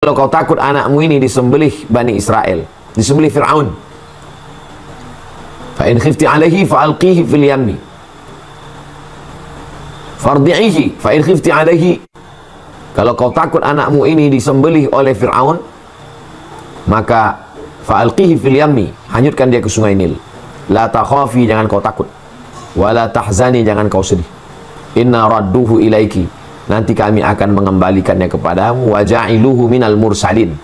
Kalau kau takut anakmu ini disembelih Bani Israel, disembelih Fir'aun, fa in khifti alaihi fa'alqihi fil yammi fardi'ihi fa in khifti alaihi. Kalau kau takut anakmu ini disembelih oleh Fir'aun, maka fa'alqihi fil yammi, hanyutkan dia ke sungai Nil. La takhafi, jangan kau takut, wala tahzani, jangan kau sedih. Inna radduhu ilaiki, nanti kami akan mengembalikannya kepadamu. Wa ja'iluhu minal mursalin,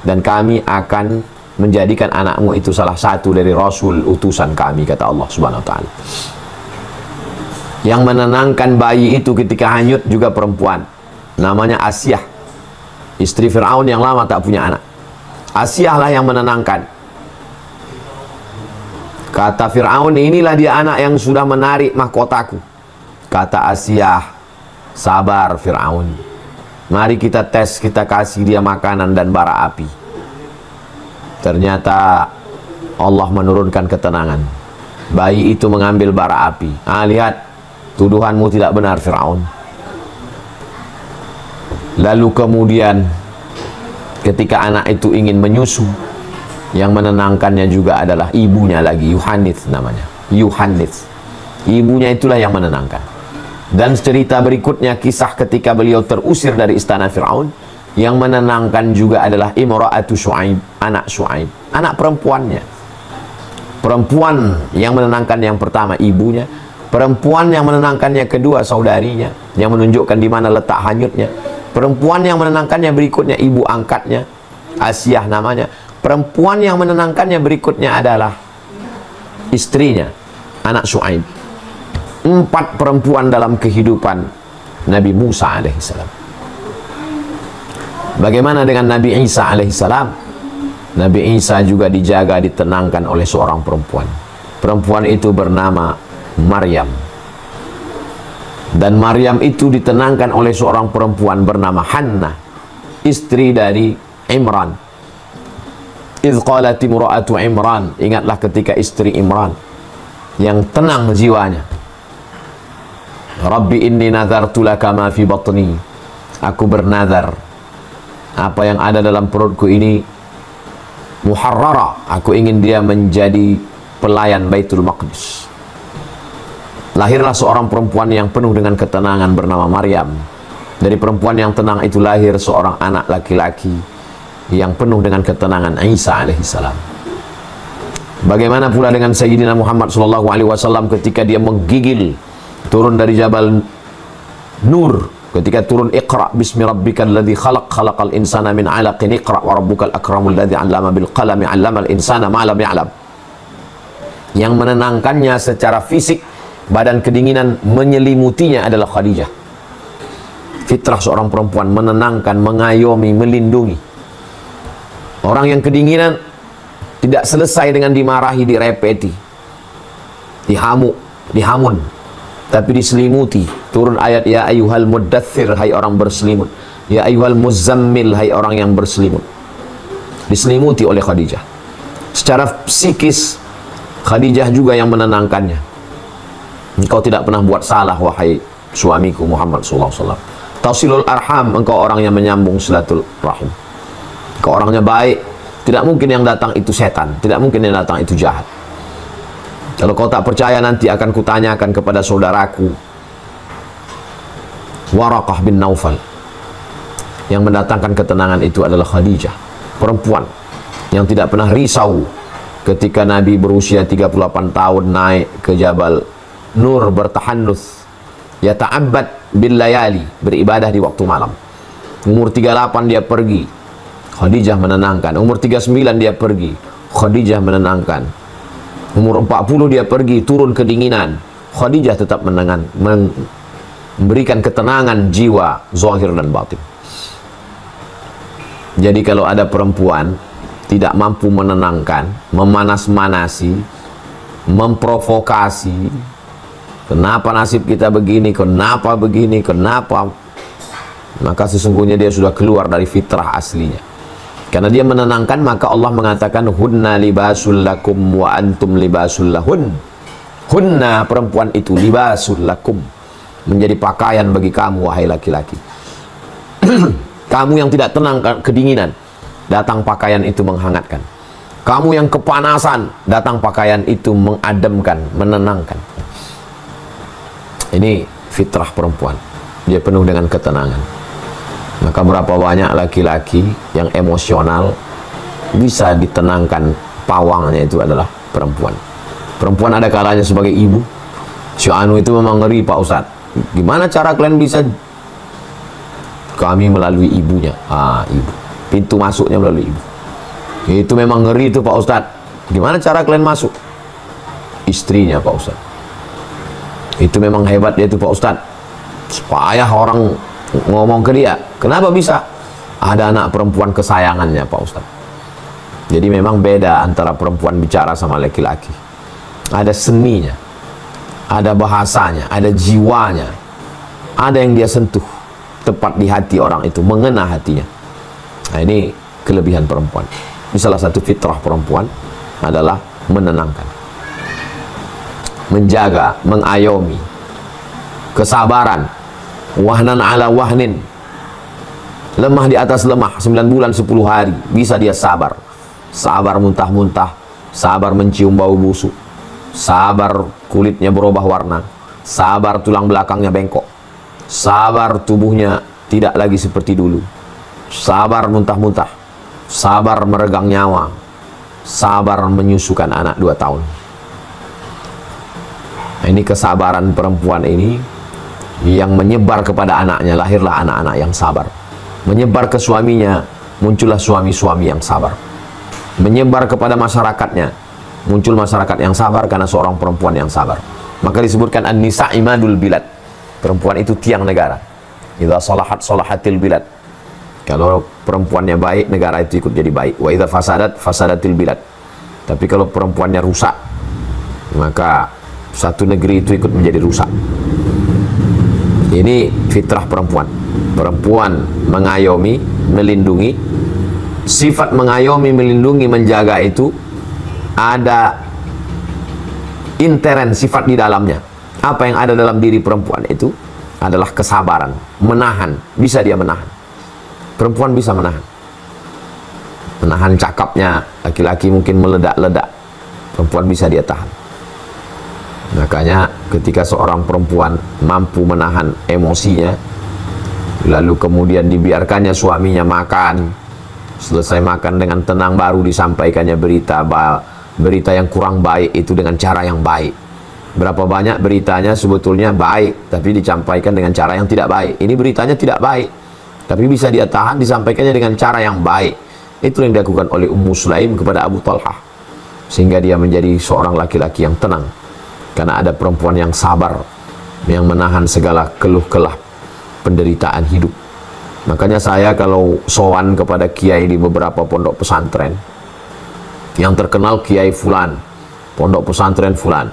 dan kami akan menjadikan anakmu itu salah satu dari rasul utusan kami, kata Allah Subhanahu wa ta'ala. Yang menenangkan bayi itu ketika hanyut juga perempuan, namanya Asiyah, istri Fir'aun yang lama tak punya anak. Asiyah lah yang menenangkan. Kata Fir'aun, inilah dia anak yang sudah menarik mahkotaku. Kata Asiyah, sabar Fir'aun, mari kita tes, kita kasih dia makanan dan bara api. Ternyata Allah menurunkan ketenangan. Bayi itu mengambil bara api. Lihat, tuduhanmu tidak benar Fir'aun. Lalu kemudian ketika anak itu ingin menyusu, yang menenangkannya juga adalah ibunya lagi, Yuhanith namanya, Yuhanith. Ibunya itulah yang menenangkan. Dan cerita berikutnya, kisah ketika beliau terusir dari istana Fir'aun, yang menenangkan juga adalah Imra'atu Syu'aib, anak Syu'aib, anak perempuannya. Perempuan yang menenangkan yang pertama ibunya, perempuan yang menenangkannya kedua saudarinya, yang menunjukkan di mana letak hanyutnya. Perempuan yang menenangkannya berikutnya ibu angkatnya, Asiyah namanya. Perempuan yang menenangkannya berikutnya adalah istrinya, anak Syu'aib. 4 perempuan dalam kehidupan Nabi Musa alaihissalam. Bagaimana dengan Nabi Isa alaihissalam? Nabi Isa juga dijaga, ditenangkan oleh seorang perempuan. Perempuan itu bernama Maryam. Dan Maryam itu ditenangkan oleh seorang perempuan bernama Hannah, istri dari Imran. Idh qalat imra'atu Imran, ingatlah ketika istri Imran yang tenang jiwanya. Rabbi inni nazartu laka ma fi batni, aku bernazar apa yang ada dalam perutku ini muharrara, aku ingin dia menjadi pelayan Baitul Maqdis. Lahirlah seorang perempuan yang penuh dengan ketenangan bernama Maryam. Dari perempuan yang tenang itu lahir seorang anak laki-laki yang penuh dengan ketenangan, Isa alaihissalam. Bagaimana pula dengan Sayyidina Muhammad SAW ketika dia menggigil turun dari Jabal Nur, ketika turun Iqra bismi rabbikal ladzi khalaq, khalaqal insana min 'alaqin, Iqra wa rabbukal akramul ladzi 'allama bil qalami 'allamal insana ma lam ya'lam. Yang menenangkannya secara fisik, badan kedinginan menyelimutinya adalah Khadijah. Fitrah seorang perempuan, menenangkan, mengayomi, melindungi. Orang yang kedinginan tidak selesai dengan dimarahi, direpeti, dihamun, tapi diselimuti. Turun ayat, ya ayyuhal muddathir, hai orang berselimut. Ya ayyuhal muzammil, hai orang yang berselimut. Diselimuti oleh Khadijah. Secara psikis, Khadijah juga yang menenangkannya. Engkau tidak pernah buat salah, wahai suamiku Muhammad SAW. Tausilul arham, engkau orang yang menyambung silatul rahim. Engkau orangnya baik, tidak mungkin yang datang itu setan, tidak mungkin yang datang itu jahat. Kalau kau tak percaya, nanti akan kutanyakan kepada saudaraku Waraqah bin Naufal. Yang mendatangkan ketenangan itu adalah Khadijah, perempuan yang tidak pernah risau ketika Nabi berusia 38 tahun naik ke Jabal Nur bertahannuts, yata'abbad bil layali, beribadah di waktu malam. Umur 38 dia pergi, Khadijah menenangkan. Umur 39 dia pergi, Khadijah menenangkan. Umur 40 dia pergi, turun kedinginan, Khadijah tetap memberikan ketenangan jiwa, zahir dan batin. Jadi kalau ada perempuan tidak mampu menenangkan, memanas-manasi, memprovokasi, kenapa nasib kita begini, kenapa begini, kenapa, maka sesungguhnya dia sudah keluar dari fitrah aslinya. Karena dia menenangkan, maka Allah mengatakan hunna libasul lakum wa antum libasul lahun. Hunna, perempuan itu, libasul lakum, menjadi pakaian bagi kamu wahai laki-laki. Kamu yang tidak tenang, kedinginan, datang pakaian itu menghangatkan. Kamu yang kepanasan, datang pakaian itu mengademkan, menenangkan. Ini fitrah perempuan. Dia penuh dengan ketenangan. Maka berapa banyak laki-laki yang emosional bisa ditenangkan pawangnya itu adalah perempuan. Perempuan ada kalanya sebagai ibu. Si Anu itu memang ngeri Pak Ustadz. Gimana cara kalian bisa? Kami melalui ibunya. Ibu. Pintu masuknya melalui ibu. Itu memang ngeri itu Pak Ustadz. Gimana cara kalian masuk? Istrinya Pak Ustadz. Itu memang hebat dia itu Pak Ustadz. Supaya orang ngomong ke dia. Kenapa bisa? Ada anak perempuan kesayangannya Pak Ustadz. Jadi memang beda antara perempuan bicara sama laki-laki. Ada seninya, ada bahasanya, ada jiwanya, ada yang dia sentuh tepat di hati orang itu, mengena hatinya. Nah, ini kelebihan perempuan. Ini salah satu fitrah perempuan adalah menenangkan, menjaga, mengayomi, kesabaran, wahnan ala wahnin, lemah di atas lemah, 9 bulan 10 hari bisa dia sabar. Sabar muntah-muntah, sabar mencium bau busuk, sabar kulitnya berubah warna, sabar tulang belakangnya bengkok, sabar tubuhnya tidak lagi seperti dulu, sabar muntah-muntah, sabar meregang nyawa, sabar menyusukan anak 2 tahun. Nah, ini kesabaran perempuan ini yang menyebar kepada anaknya, lahirlah anak-anak yang sabar. Menyebar ke suaminya, muncullah suami-suami yang sabar. Menyebar kepada masyarakatnya, muncul masyarakat yang sabar karena seorang perempuan yang sabar. Maka disebutkan an-nisa imadul bilad. Perempuan itu tiang negara. Idza salahat salahatil bilad. Kalau perempuannya baik, negara itu ikut jadi baik. Wa idza fasadat fasadatil bilad. Tapi kalau perempuannya rusak, maka satu negeri itu ikut menjadi rusak. Ini fitrah perempuan. Perempuan mengayomi, melindungi. Sifat mengayomi, melindungi, menjaga itu ada interen sifat di dalamnya. Apa yang ada dalam diri perempuan itu adalah kesabaran, menahan. Bisa dia menahan. Perempuan bisa menahan. Menahan cakapnya. Laki-laki mungkin meledak-ledak. Perempuan bisa dia tahan. Makanya ketika seorang perempuan mampu menahan emosinya, lalu kemudian dibiarkannya suaminya makan, selesai makan dengan tenang baru disampaikannya berita yang kurang baik itu dengan cara yang baik. Berapa banyak beritanya sebetulnya baik, tapi disampaikan dengan cara yang tidak baik. Ini beritanya tidak baik, tapi bisa dia tahan, disampaikannya dengan cara yang baik. Itu yang dilakukan oleh Ummu Sulaim kepada Abu Talhah, sehingga dia menjadi seorang laki-laki yang tenang. Karena ada perempuan yang sabar, yang menahan segala keluh-kelah penderitaan hidup. Makanya saya kalau sowan kepada kiai di beberapa pondok pesantren, yang terkenal kiai fulan, pondok pesantren fulan,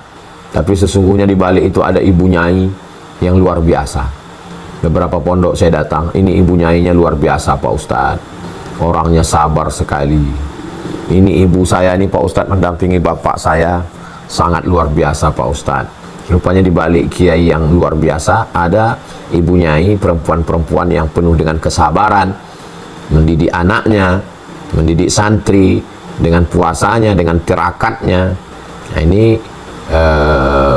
tapi sesungguhnya di balik itu ada ibu nyai yang luar biasa. Beberapa pondok saya datang, ini ibu nyainya luar biasa Pak Ustadz, orangnya sabar sekali. Ini ibu saya ini Pak Ustadz mendampingi bapak saya, sangat luar biasa Pak Ustadz. Rupanya di balik kiai yang luar biasa ada ibu nyai, perempuan-perempuan yang penuh dengan kesabaran, mendidik anaknya, mendidik santri dengan puasanya, dengan tirakatnya. Nah, ini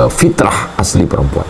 fitrah asli perempuan.